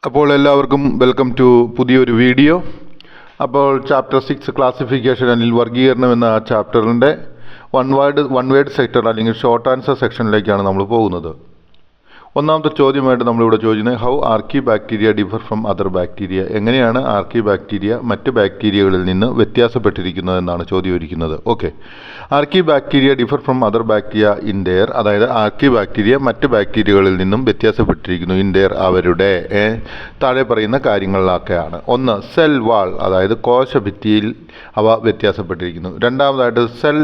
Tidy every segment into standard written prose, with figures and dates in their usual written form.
അപ്പോൾ എല്ലാവർക്കും welcome to പുതിയൊരു വീഡിയോ. അപ്പോൾ ചാപ്റ്റർ 6 ക്ലാസിഫിക്കേഷൻ അല്ലെങ്കിൽ വർഗീകരണം എന്ന ആ ചാപ്റ്ററിൻ്റെ വൺ വേർഡ് സെക്ടർ അല്ലെങ്കിൽ ഷോർട്ട് ആൻസർ സെക്ഷനിലേക്കാണ് നമ്മൾ പോകുന്നത്. ഒന്നാമത്തെ ചോദ്യമായിട്ട് നമ്മളിവിടെ ചോദിക്കുന്നത് how archaebacteria differ from other bacteria, എങ്ങനെയാണ് ആർക്കി ബാക്ടീരിയ മറ്റ് ബാക്ടീരിയകളിൽ നിന്ന് വ്യത്യാസപ്പെട്ടിരിക്കുന്നത് എന്നാണ് ചോദ്യം ഇരിക്കുന്നത്. Okay, archaebacteria differ from other bacteria in their, അതായത് ആർക്കി ബാക്ടീരിയ മറ്റ് ബാക്ടീരിയകളിൽ നിന്നും വ്യത്യാസപ്പെട്ടിരിക്കുന്നു ഇൻ ഡെയർ അവരുടെ താഴെ പറയുന്ന കാര്യങ്ങളിലൊക്കെയാണ്. ഒന്ന്, സെൽ വാൾ, അതായത് കോശഭിത്തിയിൽ അവ വ്യത്യാസപ്പെട്ടിരിക്കുന്നു. രണ്ടാമതായിട്ട് സെൽ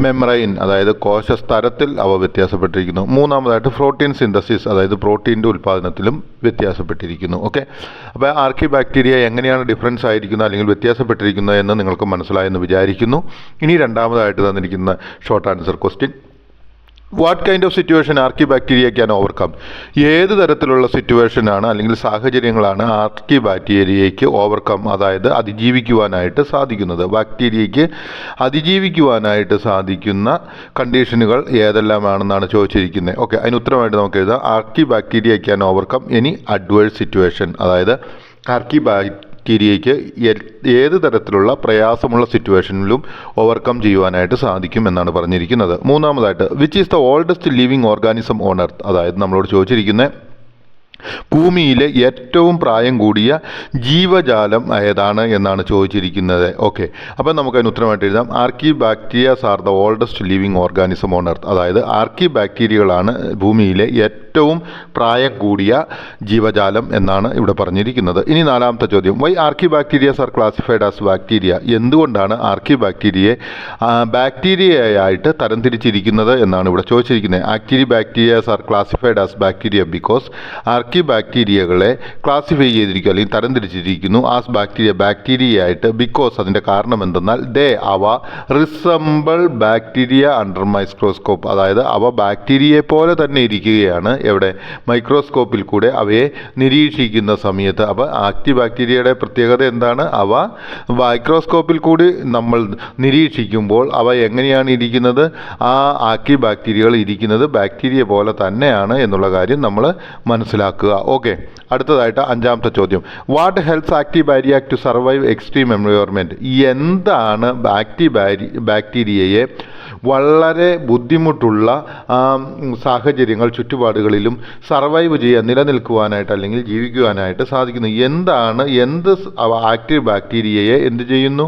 മെംബ്രെയിൻ, അതായത് കോശസ്തരത്തിൽ അവ വ്യത്യാസപ്പെട്ടിരിക്കുന്നു. മൂന്നാമതായിട്ട് പ്രോട്ടീൻ സിന്തസിസ്, അതായത് പ്രോട്ടീൻ്റെ ഉൽപ്പാദനത്തിലും വ്യത്യാസപ്പെട്ടിരിക്കുന്നു. ഓക്കെ, അപ്പോൾ ആർക്കി ബാക്ടീരിയ എങ്ങനെയാണ് ഡിഫറൻസ് ആയിരിക്കുന്നത് അല്ലെങ്കിൽ വ്യത്യാസപ്പെട്ടിരിക്കുന്നത് എന്ന് നിങ്ങൾക്ക് മനസ്സിലായെന്ന് വിചാരിക്കുന്നു. ഇനി രണ്ടാമതായിട്ട് തന്നിരിക്കുന്ന short answer question, what kind of situation archaebacteria can overcome, ഏത് തരത്തിലുള്ള സിറ്റുവേഷനാണ് അല്ലെങ്കിൽ സാഹചര്യങ്ങളാണ് ആർക്കി ബാക്ടീരിയയ്ക്ക് ഓവർകം, അതായത് അതിജീവിക്കുവാനായിട്ട് സാധിക്കുന്നത്, ബാക്ടീരിയയ്ക്ക് അതിജീവിക്കുവാനായിട്ട് സാധിക്കുന്ന കണ്ടീഷനുകൾ ഏതെല്ലാമാണെന്നാണ് ചോദിച്ചിരിക്കുന്നത്. ഓക്കെ, അതിന് ഉത്തരമായിട്ട് നമുക്ക് എഴുതാം archaebacteria can overcome any adverse situation, അതായത് ആർക്കി ബാക്ടീരിയയ്ക്ക് ഏത് തരത്തിലുള്ള പ്രയാസമുള്ള സിറ്റുവേഷനിലും ഓവർകം ചെയ്യുവാനായിട്ട് സാധിക്കും എന്നാണ് പറഞ്ഞിരിക്കുന്നത്. മൂന്നാമതായിട്ട് which is the oldest living organism on earth, അതായത് നമ്മളോട് ചോദിച്ചിരിക്കുന്നത് ഭൂമിയിലെ ഏറ്റവും പ്രായം കൂടിയ ജീവജാലം ഏതാണ് എന്നാണ് ചോദിച്ചിരിക്കുന്നത്. ഓക്കെ, അപ്പം നമുക്കതിന് ഉത്തരമായിട്ട് എഴുതാം archaebacterias are the oldest living organism on earth, അതായത് ആർക്കി ബാക്ടീരിയകളാണ് ഭൂമിയിലെ ഏറ്റവും പ്രായം കൂടിയ ജീവജാലം എന്നാണ് ഇവിടെ പറഞ്ഞിരിക്കുന്നത്. ഇനി നാലാമത്തെ ചോദ്യം, why archaebacterias are classified as bacteria, എന്തുകൊണ്ടാണ് ആർക്കി ബാക്ടീരിയയെ ബാക്ടീരിയയായിട്ട് തരംതിരിച്ചിരിക്കുന്നത് എന്നാണ് ഇവിടെ ചോദിച്ചിരിക്കുന്നത്. Archaebacterias are classified as bacteria because ആർക്കി ബാക്ടീരിയകളെ ക്ലാസിഫൈ ചെയ്തിരിക്കുന്നു അല്ലെങ്കിൽ തരംതിരിച്ചിരിക്കുന്നു ആസ് ബാക്ടീരിയയായിട്ട് ബിക്കോസ് അതിൻ്റെ കാരണം എന്തെന്നാൽ അവ റിസംബിൾ ബാക്ടീരിയ അണ്ടർ മൈക്രോസ്കോപ്പ്, അതായത് അവ ബാക്ടീരിയയെ പോലെ തന്നെ ഇരിക്കുകയാണ് എവിടെ, മൈക്രോസ്കോപ്പിൽ കൂടെ അവയെ നിരീക്ഷിക്കുന്ന സമയത്ത്. അപ്പോൾ ആക്റ്റീവ് ബാക്ടീരിയയുടെ പ്രത്യേകത എന്താണ്, അവ മൈക്രോസ്കോപ്പിൽ കൂടി നമ്മൾ നിരീക്ഷിക്കുമ്പോൾ അവ എങ്ങനെയാണ് ഇരിക്കുന്നത്, ആ ആക്റ്റീവ് ബാക്ടീരിയകൾ ഇരിക്കുന്നത് ബാക്ടീരിയ പോലെ തന്നെയാണ് എന്നുള്ള കാര്യം നമ്മൾ മനസ്സിലാക്കുക. ഓക്കെ, അടുത്തതായിട്ട് അഞ്ചാമത്തെ ചോദ്യം, what helps active bacteria to survive extreme environment, എന്താണ് ബാക്ടീരിയയെ വളരെ ബുദ്ധിമുട്ടുള്ള സാഹചര്യങ്ങൾ ചുറ്റുപാടുകളിലും സർവൈവ് ചെയ്യാൻ നിലനിൽക്കുവാനായിട്ട് അല്ലെങ്കിൽ ജീവിക്കുവാനായിട്ട് സാധിക്കുന്നു, എന്ത് ആക്റ്റീവ് ബാക്ടീരിയയെ എന്ത് ചെയ്യുന്നു,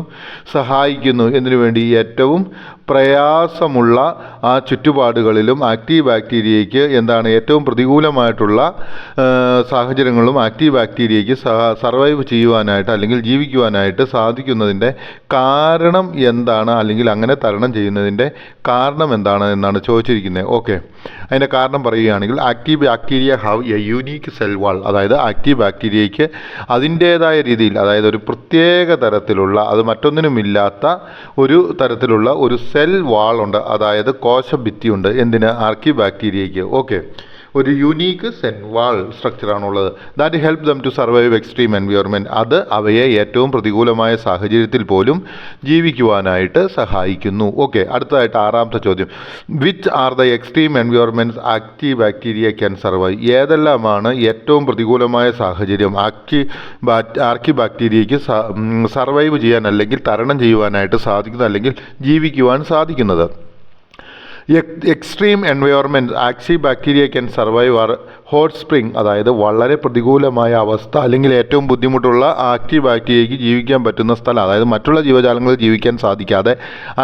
സഹായിക്കുന്നു, എന്നതിനു വേണ്ടി ഏറ്റവും പ്രയാസമുള്ള ആ ചുറ്റുപാടുകളിലും ആക്റ്റീവ് ബാക്ടീരിയയ്ക്ക് എന്താണ് ഏറ്റവും പ്രതികൂലമായിട്ടുള്ള സാഹചര്യങ്ങളും ആക്റ്റീവ് ബാക്ടീരിയയ്ക്ക് സർവൈവ് ചെയ്യുവാനായിട്ട് അല്ലെങ്കിൽ ജീവിക്കുവാനായിട്ട് സാധിക്കുന്നതിൻ്റെ കാരണം എന്താണ്, അല്ലെങ്കിൽ അങ്ങനെ തരണം ചെയ്യുന്നതിൻ്റെ കാരണം എന്താണ് എന്നാണ് ചോദിച്ചിരിക്കുന്നത്. ഓക്കെ, അതിൻ്റെ കാരണം പറയുകയാണെങ്കിൽ active bacteria have A unique cell wall, അതായത് ആക്റ്റീവ് ബാക്ടീരിയയ്ക്ക് അതിൻ്റേതായ രീതിയിൽ, അതായത് ഒരു പ്രത്യേക തരത്തിലുള്ള അത് മറ്റൊന്നിനുമില്ലാത്ത ഒരു തരത്തിലുള്ള ഒരു സെൽ വാളുണ്ട്, അതായത് കോശഭിത്തിയുണ്ട് എന്തിന്, ആർക്കി ബാക്ടീരിയയ്ക്ക്. ഓക്കെ, ഒരു യുണീക്ക് സെൽ വാൾ സ്ട്രക്ചറാണുള്ളത്. That help them to survive extreme environment, അത് അവയെ ഏറ്റവും പ്രതികൂലമായ സാഹചര്യത്തിൽ പോലും ജീവിക്കുവാനായിട്ട് സഹായിക്കുന്നു. ഓക്കെ, അടുത്തതായിട്ട് ആറാമത്തെ ചോദ്യം, which are the extreme environments active bacteria can survive, ഏതെല്ലാമാണ് ഏറ്റവും പ്രതികൂലമായ സാഹചര്യം ആർക്കി ബാക്ടീരിയയ്ക്ക് സർവൈവ് ചെയ്യാൻ അല്ലെങ്കിൽ തരണം ചെയ്യുവാനായിട്ട് സാധിക്കുന്നത് അല്ലെങ്കിൽ ജീവിക്കുവാൻ സാധിക്കുന്നത്. Extreme environment active bacteria can survive are hot spring, അതായത് വളരെ പ്രതികൂലമായ അവസ്ഥ അല്ലെങ്കിൽ ഏറ്റവും ബുദ്ധിമുട്ടുള്ള ആക്റ്റീവ് ബാക്ടീരിയയ്ക്ക് ജീവിക്കാൻ പറ്റുന്ന സ്ഥലം, അതായത് മറ്റുള്ള ജീവജാലങ്ങളിൽ ജീവിക്കാൻ സാധിക്കാതെ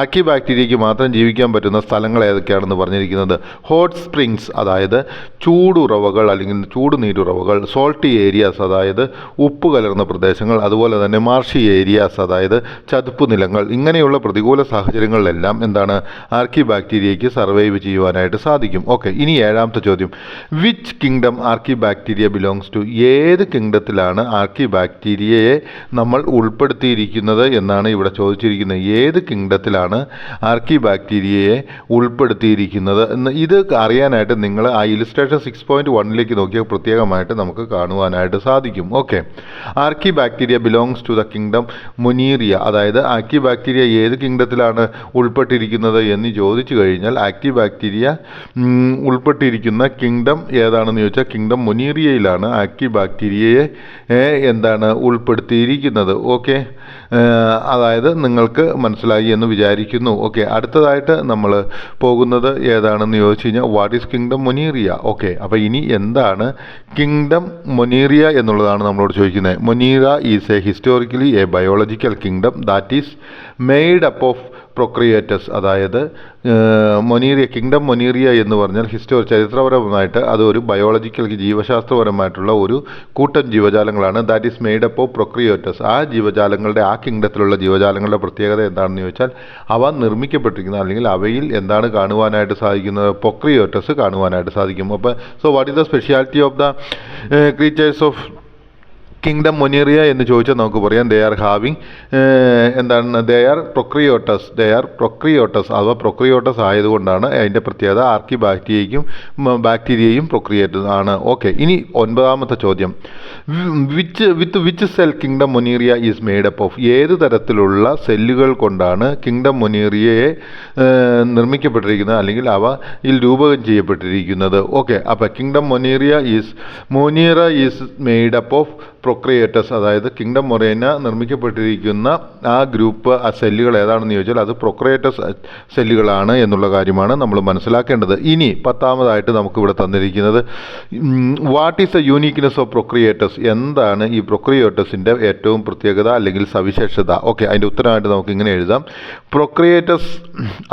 ആക്റ്റീവ് ബാക്ടീരിയയ്ക്ക് മാത്രം ജീവിക്കാൻ പറ്റുന്ന സ്ഥലങ്ങൾ ഏതൊക്കെയാണെന്ന് പറഞ്ഞിരിക്കുന്നത്. ഹോട്ട് സ്പ്രിങ്സ്, അതായത് ചൂടുറവകൾ അല്ലെങ്കിൽ ചൂടുനീരുറവകൾ, സോൾട്ടി ഏരിയാസ്, അതായത് ഉപ്പ് കലർന്ന പ്രദേശങ്ങൾ, അതുപോലെ തന്നെ മാർഷി ഏരിയാസ്, അതായത് ചതുപ്പ് നിലങ്ങൾ, ഇങ്ങനെയുള്ള പ്രതികൂല സാഹചര്യങ്ങളിലെല്ലാം എന്താണ് ആർക്കി ബാക്ടീരിയയ്ക്ക് സർവൈവ് ചെയ്യുവാനായിട്ട് സാധിക്കും. ഓക്കെ, ഇനി ഏഴാമത്തെ ചോദ്യം, which kingdom archaebacteria belongs to, ഏത് കിങ്ഡത്തിലാണ് ആർക്കി ബാക്ടീരിയയെ നമ്മൾ ഉൾപ്പെടുത്തിയിരിക്കുന്നത് എന്നാണ് ഇവിടെ ചോദിച്ചിരിക്കുന്നത്. ഏത് കിങ്ഡത്തിലാണ് ആർക്കി ബാക്ടീരിയയെ ഉൾപ്പെടുത്തിയിരിക്കുന്നത് എന്ന് ഇത് അറിയാനായിട്ട് നിങ്ങൾ ആ ഇലിസ്ട്രേഷൻ 6.1 നോക്കിയാൽ പ്രത്യേകമായിട്ട് നമുക്ക് കാണുവാനായിട്ട് സാധിക്കും. Okay, archaebacteria belongs to the kingdom Monera, അതായത് ആർക്കി ബാക്ടീരിയ ഏത് കിങ്ഡത്തിലാണ് ഉൾപ്പെട്ടിരിക്കുന്നത് എന്ന് ചോദിച്ചു കഴിഞ്ഞാൽ ആക്റ്റീവ് ബാക്ടീരിയ ഉൾപ്പെട്ടിരിക്കുന്ന കിങ്ഡം ഏതാണെന്ന് ചോദിച്ചാൽ കിങ്ഡം മൊനീറിയയിലാണ് ആക്റ്റീവ് ബാക്ടീരിയയെ ഉൾപ്പെടുത്തിയിരിക്കുന്നത്. ഓക്കെ, അതായത് നിങ്ങൾക്ക് മനസ്സിലായി എന്ന് വിചാരിക്കുന്നു. ഓക്കെ, അടുത്തതായിട്ട് നമ്മൾ പോകുന്നത് ഏതാണെന്ന് ചോദിച്ചു കഴിഞ്ഞാൽ what is kingdom Monera. Okay, അപ്പോൾ ഇനി എന്താണ് കിങ്ഡം മൊനീറിയ എന്നുള്ളതാണ് നമ്മളോട് ചോദിക്കുന്നത്. Monera is a historically a biological kingdom that is made up of prokaryotes. അതായത് കിങ്ഡം മൊനീറിയ എന്ന് പറഞ്ഞാൽ ചരിത്രപരമായിട്ട് അത് ഒരു ബയോളജിക്കൽ ജീവശാസ്ത്രപരമായിട്ടുള്ള ഒരു കൂട്ടം ജീവജാലങ്ങളാണ്. That is made up of prokaryotes. ആ ജീവജാലങ്ങളുടെ ആ കിങ്ഡത്തിലുള്ള ജീവജാലങ്ങളുടെ പ്രത്യേകത എന്താണെന്ന് ചോദിച്ചാൽ അവ നിർമ്മിക്കപ്പെട്ടിരിക്കുന്ന അല്ലെങ്കിൽ അവയിൽ എന്താണ് കാണുവാനായിട്ട് സാധിക്കുന്നത്, പ്രൊക്രിയേറ്റസ് കാണുവാനായിട്ട് സാധിക്കും. അപ്പോൾ what is the speciality of the creatures of kingdom Monera എന്ന് ചോദിച്ചാൽ നമുക്ക് പറയാം ദേ ആർ പ്രൊക്രിയോട്ടസ്. അഥവാ പ്രൊക്രിയോട്ടസ് ആയതുകൊണ്ടാണ് അതിൻ്റെ പ്രത്യേകത. ബാക്ടീരിയയും പ്രൊക്രിയേറ്റസ് ആണ്. ഓക്കെ, ഇനി 9ാമത്തെ ചോദ്യം, which cell kingdom Monera is made up of. ഏത് തരത്തിലുള്ള സെല്ലുകൾ കൊണ്ടാണ് കിങ്ഡം മൊനീറിയയെ നിർമ്മിക്കപ്പെട്ടിരിക്കുന്നത് അല്ലെങ്കിൽ അവയിൽ രൂപകം ചെയ്യപ്പെട്ടിരിക്കുന്നത്. ഓക്കെ, അപ്പോൾ kingdom Monera is made up of prokaryotes. അതായത് കിങ്ഡം മൊനീറ നിർമ്മിക്കപ്പെട്ടിരിക്കുന്ന ആ ഗ്രൂപ്പ് ആ സെല്ലുകൾ ഏതാണെന്ന് ചോദിച്ചാൽ അത് പ്രൊക്രിയേറ്റസ് സെല്ലുകളാണ് എന്നുള്ള കാര്യമാണ് നമ്മൾ മനസ്സിലാക്കേണ്ടത്. ഇനി 10ാമതായിട്ട് നമുക്കിവിടെ തന്നിരിക്കുന്നത് what is the uniqueness of prokaryotes. എന്താണ് ഈ പ്രൊക്രിയേറ്റസിൻ്റെ ഏറ്റവും പ്രത്യേകത അല്ലെങ്കിൽ സവിശേഷത. ഓക്കെ, അതിൻ്റെ ഉത്തരമായിട്ട് നമുക്ക് ഇങ്ങനെ എഴുതാം. Prokaryotes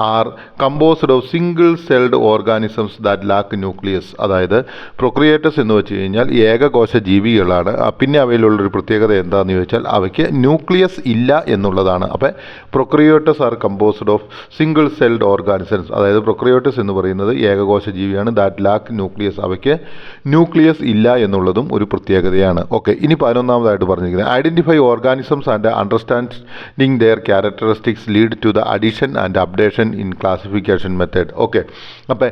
are composed of single celled organisms that lack nucleus. അതായത് പ്രൊക്രിയേറ്റസ് എന്ന് വെച്ച് കഴിഞ്ഞാൽ ഏകകോശ ജീവികളാണ്. പിന്നെ അവയിലുള്ളൊരു പ്രത്യേകത എന്താണെന്ന് ചോദിച്ചാൽ അവയ്ക്ക് ന്യൂക്ലിയസ് ഇല്ല എന്നുള്ളതാണ്. അപ്പോൾ prokaryotes are composed of single celled organisms. അതായത് പ്രൊക്രിയേറ്റസ് എന്ന് പറയുന്നത് ഏകകോശ ജീവിയാണ്. That lack nucleus. അവയ്ക്ക് ന്യൂക്ലിയസ് ഇല്ല എന്നുള്ളതും ഒരു പ്രത്യേകതയാണ്. ഓക്കെ, ഇനി 11ാമതായിട്ട് പറഞ്ഞിരിക്കുന്നത് identify organisms and understanding their characteristics lead to the addition and updation in classification method. Okay, അപ്പോൾ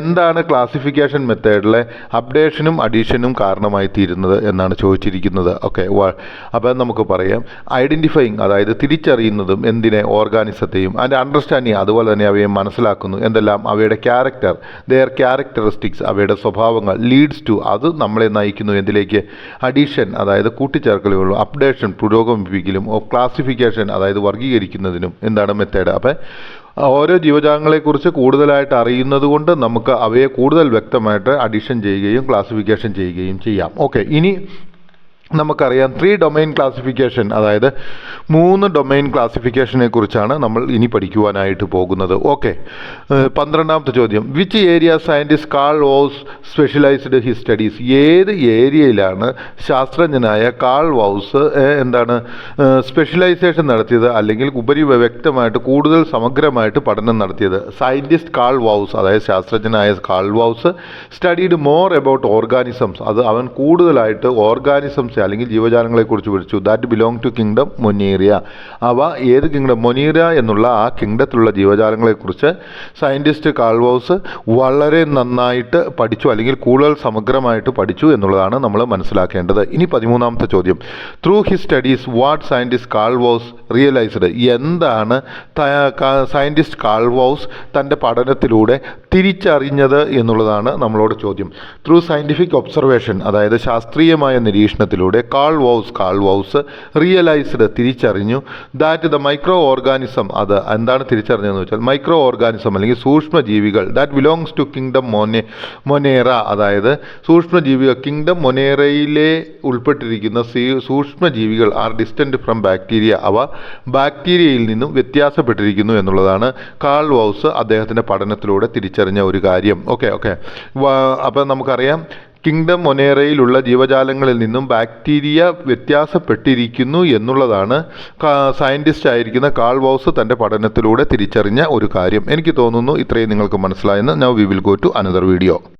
എന്താണ് ക്ലാസിഫിക്കേഷൻ മെത്തേഡിലെ അപ്ഡേഷനും അഡീഷനും കാരണമായി തീരുന്നത് എന്നാണ് ചോദിച്ചിരിക്കുന്നത്. ഓക്കെ, അപ്പോൾ നമുക്ക് പറയാം ഐഡൻറ്റിഫൈയിങ് അതായത് തിരിച്ചറിയുന്നതും എന്തിനെ ഓർഗാനിസത്തെയും ആൻഡ് അണ്ടർസ്റ്റാൻഡിങ് അതുപോലെ തന്നെ അവയെ മനസ്സിലാക്കുന്നു. എന്തെല്ലാം അവയുടെ ദെയർ ക്യാരക്ടറിസ്റ്റിക്സ് അവയുടെ സ്വഭാവങ്ങൾ ലീഡ്സ് ടു അത് നമ്മളെ നയിക്കുന്നു എന്തിലേക്ക് അഡീഷൻ അതായത് കൂട്ടിച്ചേർക്കലുകളും അപ്ഡേഷൻ പുരോഗമിപ്പിക്കലും ക്ലാസിഫിക്കേഷൻ അതായത് വർഗീകരിക്കുന്നതിനും എന്താണ് മെത്തേഡ്. അപ്പോൾ ഓരോ ജീവജാലങ്ങളെക്കുറിച്ച് കൂടുതലായിട്ട് അറിയുന്നത് കൊണ്ട് നമുക്ക് അവയെ കൂടുതൽ വ്യക്തമായിട്ട് അഡീഷൻ ചെയ്യുകയും ക്ലാസിഫിക്കേഷൻ ചെയ്യുകയും ചെയ്യാം. ഓക്കെ, ഇനി നമുക്കറിയാം 3 ഡൊമൈൻ ക്ലാസിഫിക്കേഷൻ അതായത് 3 ഡൊമൈൻ ക്ലാസിഫിക്കേഷനെ കുറിച്ചാണ് നമ്മൾ ഇനി പഠിക്കുവാനായിട്ട് പോകുന്നത്. ഓക്കെ, 12ാമത്തെ ചോദ്യം which area scientist Carl Woese specialised his studies. ഏത് ഏരിയയിലാണ് ശാസ്ത്രജ്ഞനായ കാൾ വൗസ് സ്പെഷ്യലൈസേഷൻ നടത്തിയത് അല്ലെങ്കിൽ വ്യക്തമായിട്ട് കൂടുതൽ സമഗ്രമായിട്ട് പഠനം നടത്തിയത്. സയൻറ്റിസ്റ്റ് കാൾ വൗസ് അതായത് ശാസ്ത്രജ്ഞനായ Carl Woese studied more about organisms. അത് അവൻ കൂടുതലായിട്ട് ഓർഗാനിസംസ് അല്ലെങ്കിൽ ജീവജാലങ്ങളെക്കുറിച്ച് പഠിച്ചു. That belong to kingdom Monera. അവ ഏത് കിങ്ഡം മൊനീറിയ എന്നുള്ള ആ കിങ്ഡത്തിലുള്ള ജീവജാലങ്ങളെക്കുറിച്ച് സയൻറ്റിസ്റ്റ് കാൾ വൗസ് വളരെ നന്നായിട്ട് പഠിച്ചു അല്ലെങ്കിൽ കൂടുതൽ സമഗ്രമായിട്ട് പഠിച്ചു എന്നുള്ളതാണ് നമ്മൾ മനസ്സിലാക്കേണ്ടത്. ഇനി 13ാമത്തെ ചോദ്യം through his studies what scientist Carl Woese realised. എന്താണ് സയൻറ്റിസ്റ്റ് കാൾ വൗസ് തൻ്റെ പഠനത്തിലൂടെ തിരിച്ചറിഞ്ഞത് എന്നുള്ളതാണ് നമ്മളോട് ചോദ്യം. ത്രൂ സയൻറ്റിഫിക് ഒബ്സർവേഷൻ അതായത് ശാസ്ത്രീയമായ നിരീക്ഷണത്തിലൂടെ കാൾ വൗസ് റിയലൈസ്ഡ് തിരിച്ചറിഞ്ഞു ദാറ്റ് ദ മൈക്രോ ഓർഗാനിസം. അത് എന്താണ് തിരിച്ചറിഞ്ഞതെന്ന് വെച്ചാൽ മൈക്രോ ഓർഗാനിസം അല്ലെങ്കിൽ സൂക്ഷ്മജീവികൾ that belongs to kingdom Monera. അതായത് സൂക്ഷ്മജീവികൾ കിങ്ഡം മൊനേറയിലെ ഉൾപ്പെട്ടിരിക്കുന്ന സൂക്ഷ്മജീവികൾ ആർ ഡിസ്റ്റൻറ്റ് ഫ്രം ബാക്ടീരിയ. അവ ബാക്ടീരിയയിൽ നിന്നും വ്യത്യാസപ്പെട്ടിരിക്കുന്നു എന്നുള്ളതാണ് കാൾ വൗസ് അദ്ദേഹത്തിൻ്റെ പഠനത്തിലൂടെ തിരിച്ചറിഞ്ഞ ഒരു കാര്യം. ഓക്കെ, അപ്പോൾ നമുക്കറിയാം കിങ്ഡം മൊനേറയിലുള്ള ജീവജാലങ്ങളിൽ നിന്നും ബാക്ടീരിയ വ്യത്യാസപ്പെട്ടിരിക്കുന്നു എന്നുള്ളതാണ് സയൻറ്റിസ്റ്റ് ആയിരിക്കുന്ന കാൾ വൗസ് തൻ്റെ പഠനത്തിലൂടെ തിരിച്ചറിഞ്ഞ ഒരു കാര്യം. എനിക്ക് തോന്നുന്നു ഇത്രയും നിങ്ങൾക്ക് മനസ്സിലായെന്ന്. Now we will go to another video.